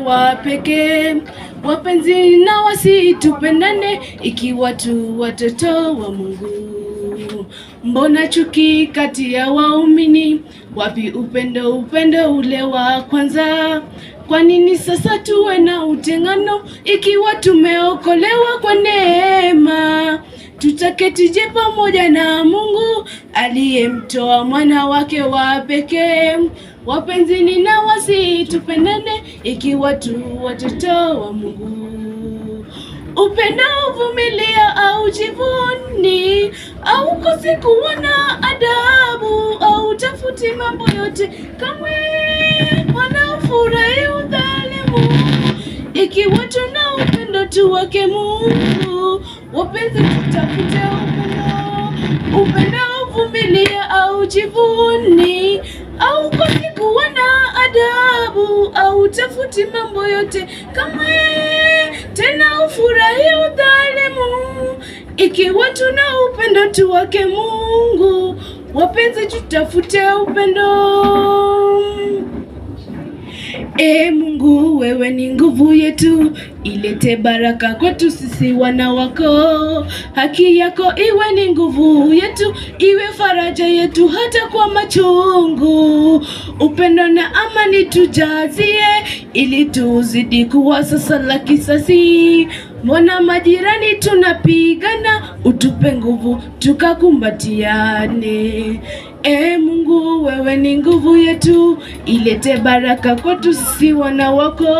wa pekee. Wapenzi na wasitupendane ikiwa tu watoto wa Mungu. Mbona chuki kati ya waumini? Wapi upendo ule wa kwanza? Kwa nini sasa tuwe na utengano ikiwa tumeokolewa kwa neema? Tutaketije pamoja na Mungu aliyemtoa mwana wake wa pekee? Wapenzi na wasitupendane ikiwa tu watoto wa Mungu. Upendo uvumilia au jivuni, au kosi kuwa na adabu, au tafuti mambo yote kamwe, wanaofurahi udhalimu. Ikiwa tuna upendo tu wake Mungu, wapenzi tutafute upendo. Upendo uvumilia au jivuni, au kosi kuwa na adabu, au tafuti mambo yote kamwe, tena ufurahi udhalimu. Ikiwa tuna upendo tu wake Mungu, wapenzi tutafute upendo. Mungu, wewe ni nguvu yetu, ilete baraka kwetu sisi wana wako. Haki yako iwe ni nguvu yetu, iwe faraja yetu hata kwa machungu. Upendo na amani tujazie, ili tuzidi kuwa sasa la kisasi. Mbona majirani tunapigana, utupe nguvu tukakumbatiane. Mungu, wewe ni nguvu yetu, ilete baraka kwetu sisi wana wako.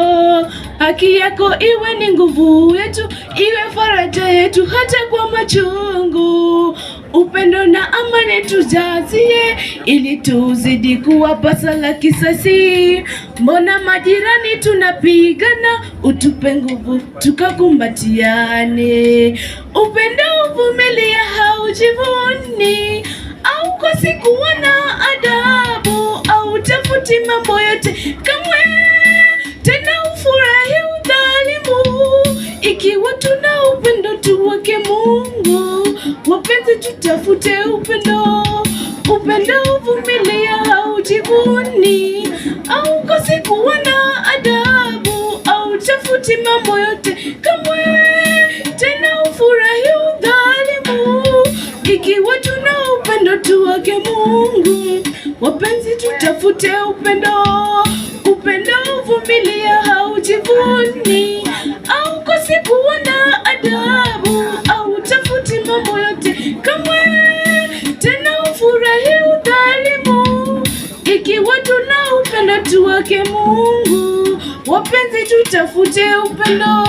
Haki yako iwe ni nguvu yetu, iwe faraja yetu hata kwa machungu. Upendo na amani tujazie, ili tuzidi kuwa pasa la kisasi. Mbona majirani tunapigana, utupe nguvu tukakumbatiane. Upendo uvumilia haujivuni, au kosi kuwa na adabu, au tafuti mambo yote kamwe, tena ufurahi udhalimu. Ikiwa tuna upendo tu wake Mungu, wapenzi tutafute upendo. Upendo uvumilia haujivuni, au kosi kuwa na adabu, au tafuti mambo yote kamwe, tena ufurahi udhalimu. Ikiwa tuna upendo tu wake Mungu, wapenzi tutafute upendo. Upendo uvumilia haujivuni, au kosi kuwa na adabu, au tafuti mambo yote kamwe, tena ufurahi udhalimu. Ikiwa tuna upendo tu wake Mungu, wapenzi tutafute upendo.